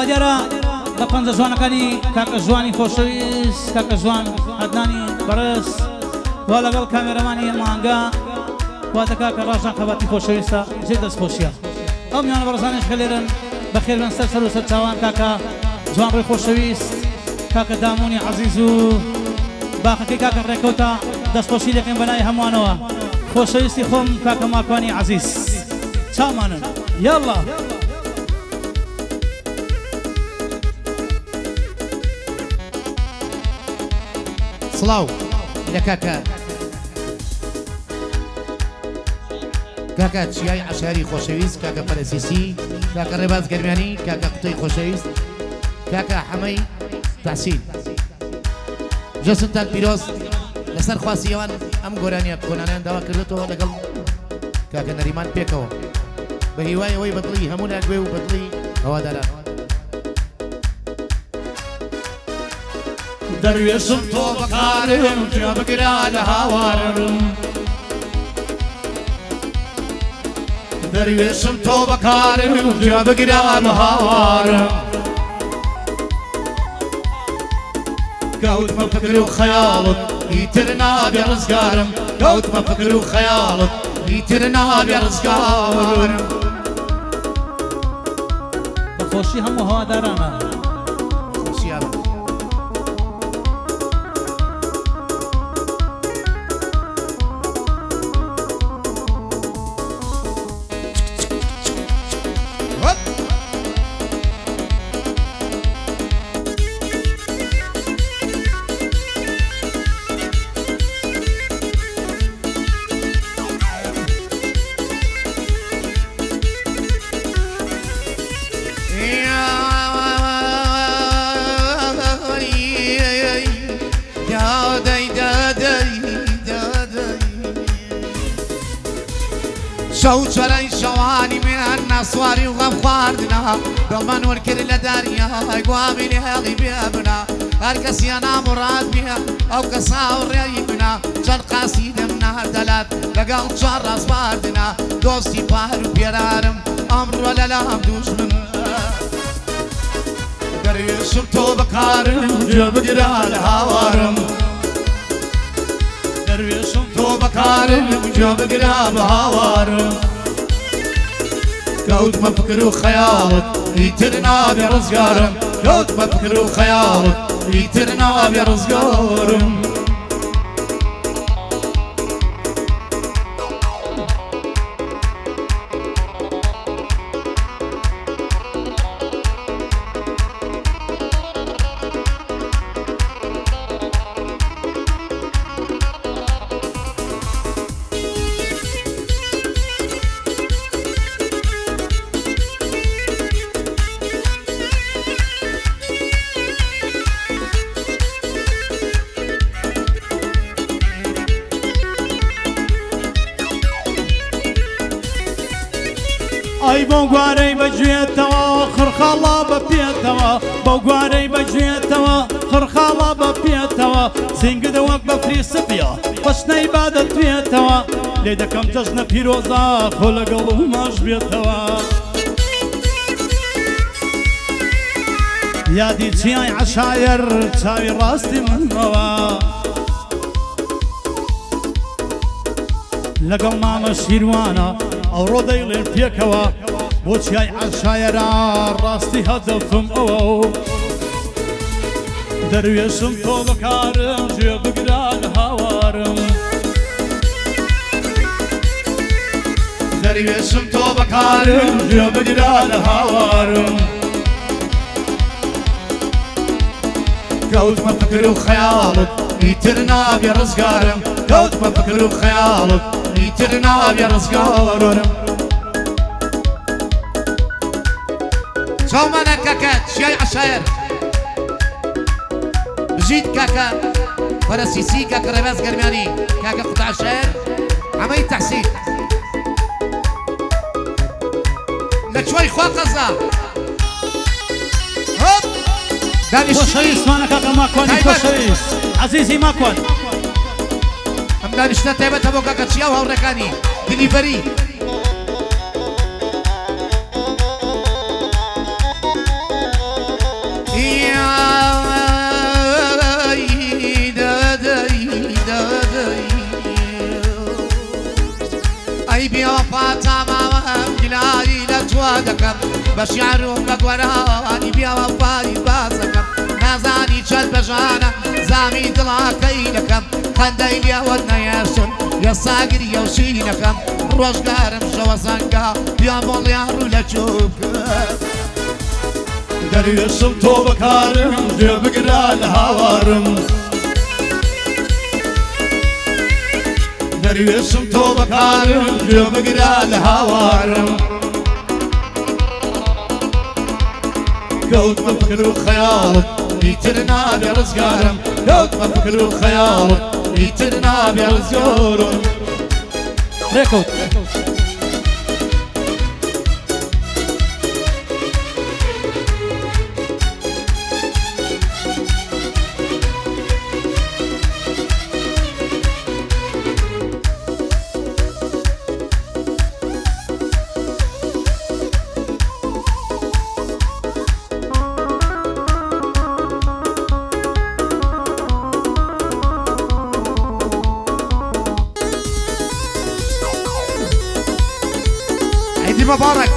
دیارە بە پەنجە جوانەکانی کاکە جوانی خۆشەویست کاکە جوان عەدنانی بەڕێز وا لەگەڵ کامێرەمانی مانگا واتە کاکە ڕاژان خەباتی خۆشەویستە جێ دەستخۆشیە ئەو میوانە بەڕێزانش کە لێرن بەخێر بن سەر و سەر چاوان کاکە جوان ڕێی خۆشەویست کاکە دامونی عەزیز و باخەکەی کاکە ڕێکەوتە دەستخۆشی دەکەین بەنای هەمووانەوە خۆشەویستی خۆم کاکە ماکوانی عەزیز چاومانن یاڵڵا سڵاو لە کاکە چیای عەشاری خۆشەویست کاکە پەرەسیسی کاکە ڕێباز گەرمیانی کاکە قوتەی خۆشەویست کاکە حەمەی تەحسین جەستتان پیرۆز لەسەر خواسی ئەوان ئەم گۆرانیە کۆنانیان داوا کردێتەوە لەگەڵ کاکە نەریمان پێکەوە بە هیوای ئەوەی بەدڵی هەموو ناگوێ و بەدڵی هەواداران دەروێشم تۆ بەقارم جا بگرا لە هاوارم دەروێشم تۆ بەقارم جا بگرا لە هاوارم کەوتمە فکر و خەیاڵت ئیتر نابێ ڕزگارم کەوتمە فکر و خەیاڵت ئیتر نابێ ڕزگارم بەخۆشی هەموو هەوادارانە خۆشییان شەو چۆرەی شەوانی من ناسواری و غەم خواردنا دڵمان وەرکرد لە دەریای گوابی لێ هێڵی بێبنا هەر کەسیان نامڕاد بێ ئەو کەسا و ڕێی بنا چەند قاسی دەم ناردەلات لەگەڵ چوار ڕازباردنا دۆستی پار و پێرارم ئەمڕۆ لەلام دوژمن دەروێشم تۆ بەکارم جێ بگرا لە هاوارم دەروێشم تۆ بەکارم جێ بگرا بە هاوارم کەوتمە فکر و خەیاڵت ئیتر نابێ ڕزگارم کەوتمە فکر و خەیاڵت ئیتر نابێ ڕزگارم ئەی بۆ گوارەی بەگوێتەوە خڕخاڵا بە پێتەوە بۆ گوارەی بەگوێتەوە خڕخاڵا بە پێتەوە سینگدە وەک بە فریسپیا خۆشنەی بادەت توێتەوە لێ دەکەم جەژنە پیرۆزە خۆ لەگەڵ و ماش بێتەوە یادی چیای عەشایر چاوی ڕاستی منەوە لەگەڵ مامە شیروانە ئەوڕۆ دەیڵێن پێکەوە بۆ چیای عەشایەرە ڕاستی هەدەفم ئەوە دەروێشم تۆ بەکارم گوێ بگرا لە هاوارم دەروێشم تۆ بەکارم گوێ بگرا لە هاوارم کەوتمە فکر و خەیاڵت ئیتر نابێ ڕزگارم کەوتمە فکر و خەیاڵت ئیتر نابێ ڕزگارم چاومانە کاکە چیای عەشایر بژیت کاکە پەرەسیسی کاکە ڕێباز گەرمیانی کاکە قوتە عەشایر حەمەی تەحسین لە کوێی خوا قەزا خۆشەویستمانە کاکە ماکوانی خۆشەویست عەزیزی ماکوان ئەم دانیشتە تایبەتە بۆ کاکە چیا و هاوڕێکانی دلیڤەری دەکەم بە شیعر و بە گۆرانی پیاوە وفای باسەکەم نازانی چەند بەژانە زامی دڵاکەی دەکەم خەندەی لێوەت نەیەشن لە ساگری و شینەکەم ڕۆژگارم شەوە زەنگا پیا بۆڵیان ڕوو لە چوبکە دەروێشم تۆ بەکارم گوێ بگرا لە هاوارم دەروێشم تۆ بەکارم گوێ بگرا لە هاوارم کەوت بە فکر و خەیاڵت ئیتر نابێ ڕزگارم کەوت بە فکر و خەیاڵت ئیتر نابێ ڕزگارم ڕێکەوت عيدي مبارك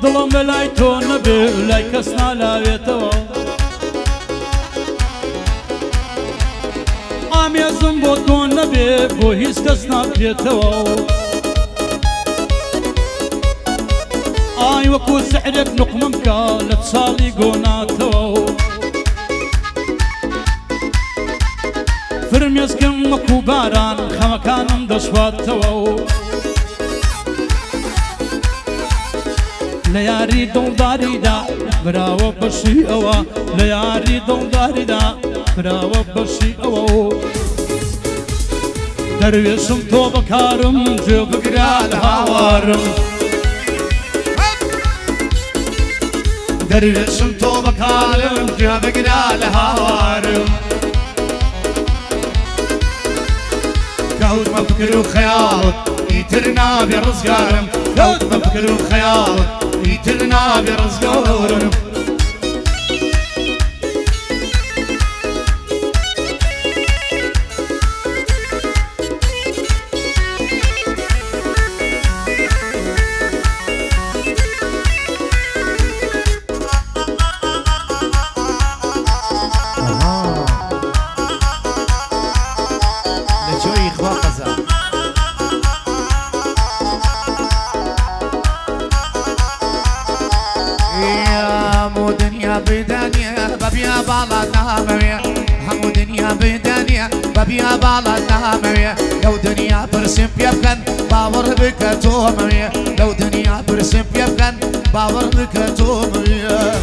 دڵم بەلای تۆ نەبێ لای کەس نالاوێتەوە ئامێزم بۆ تۆ نەبێ بۆ هیچ کەس نابێتەوە ئای وەکو سحرێک نوقمم بکە لە چاڵی گۆناتەوە فرمێسکەم وەکو باران خەمەکانم دەسواتەوە لە یاری دڵداریدا براوە بەشی ئەوە لە یاری دڵداریدا براوە بەشی ئەوە دەروێشم تۆ بەکارم گوێ بگرا لە هاوارم دەروێشم تۆ بەکارم گوێ بگرا لە هاوارم کەوت بە فکر و خەیاڵت ئیتر نابێ ڕزگارم کەوت بە فکر و خەیاڵت ئیتر نابێ ڕزگارم لجوي إخوة قزا يا مو دنيا بدنيا ببيا بالا نامويا همو دنيا بدنيا ببيا بالا نامويا لو دنيا برسم بيبكن باور بك تومويا لو دنيا برسم بيبكن باور بك تومويا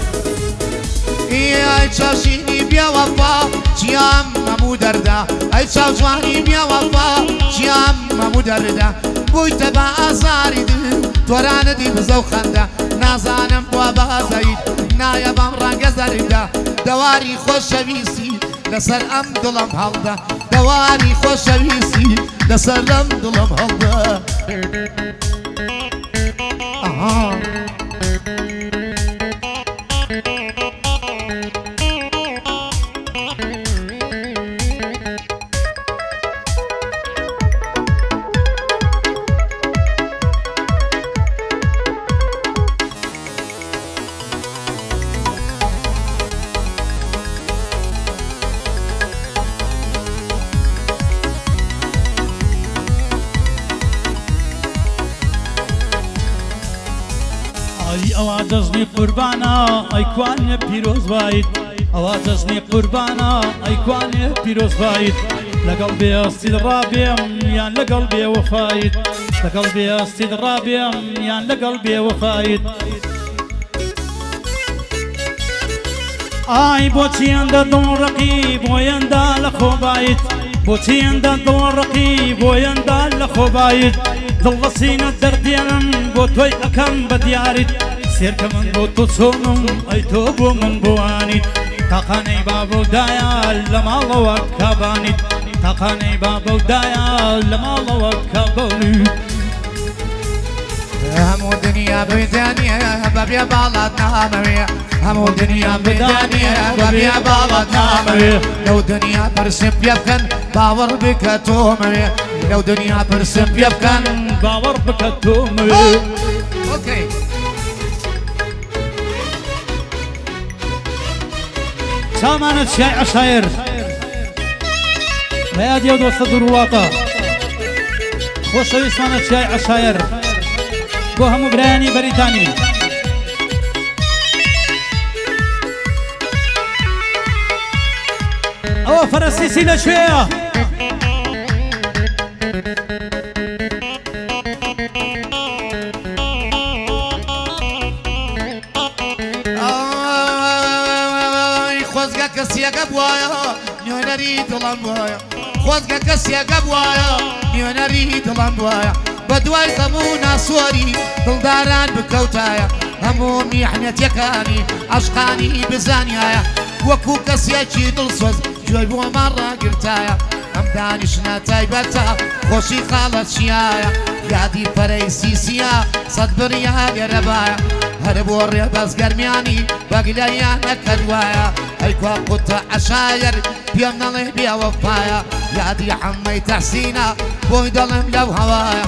ای چاشینی بیا وفا چیام ممو دردا ای چاو جوانی بیا وفا چیام ممو دردا بوی تبا آزاری دل توران دی بزو خنده نازانم بوا بازایید نایبم رنگ زرده دواری خوشویسی لسر ام دلم هلده دواری خوشویسی لسر ام دلم هلده آها ئەوا جەژنی قوربانە ئەیکوانێ پیرۆز بایت ئەوا جەژنی قوربانە ئەیکوانێ پیرۆز بایت لەگەڵ بێستید ڕابێم یان لەگەڵ بێوەفایت لەگەڵ بێستید ڕابێم یان لەگەڵ بێوەفایت ئای بۆچی ئەندە دڵڕەقی بۆیەندا لە خۆبایت بۆچی ئەندە دڵڕەقی بۆیەندا لە خۆبایت دڵڕەسینە دەردێنم بۆ تۆی ئەەکەم بە دیاریت سێرکە من بۆ تۆ چۆنم ئەی تۆ بۆ من بوانیت تاقانەی بابودایە لە ماڵەوە کابانیت تاقانەی بابودایە لە ماڵەوە کابانیت همو دنیا بدانیه ببیا بالات نامویه همو دنیا بدانیه ببیا بالات نامویه لو دنیا برسم بیبکن باور بکە تۆمەوێ لەو دنیا برسم بیبکن باوەڕ بکە تۆمەوێ اوكي سامانة شاي عشاير بيادي ودوسط درواطة خوش ويسمانة شاي عشاير بوهم براني بريطاني او فرسيسي لشوية خۆزگە کەسیەکە بواە نوێنەری دڵم وایە خۆزگە کەسیەکە بواە نوێنەری دڵم وایە بە دوای هەموو ناسوەری دڵداران بکەوتایە هەموو میحنەتیەکانی عەشقانی بزانیایە وەکوو کەسێکی دڵسۆز گوێی بۆمان ڕاگرتایە ئەم دانیشتە تایبەتە خۆشی خاڵەت چیایە یادی پەرەی سیسیە سەد بڕیا لێرەبایە هەر بۆ ڕێبەز گەرمیانی بەگلەیان نەکەدوایە ئەیکوا قوتە عەشایر پێم نەڵێ بێوەفایە یادی حەممەی تەحسینە بۆی دەڵێم لەو هەوایە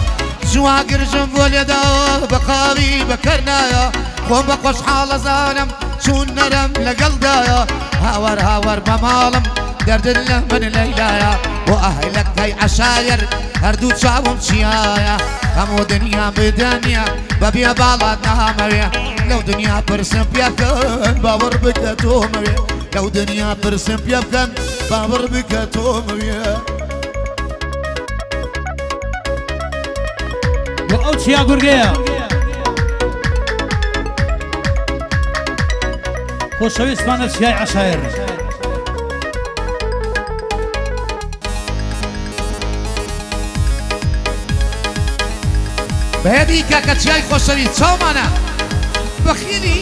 جوا گرژم بۆ لێداوە بە قاوی بەکەرنایە خۆم بە خۆشحاڵە زانم چون نەرم لەگەڵدایە هاوەر هاوەر بە ماڵم دەردن لە من لەیلایە بۆ ئەهلەکەی عەشایر هەردوو چاوم چیایە هەموو دنیا بدەنیە بەبێ باڵات نامەوێ لەو دنیا پرسم پێ بکەن باوەڕ بکە تۆمەوێ لەو دنیا پرسم پێ بکەن باوەڕ بکە تۆمەوێ بو او چیا گورگەیە خۆشەویستمانە شای عەشایر بەهێدی کاکە چیای خۆشەویست چاومانە بەخیری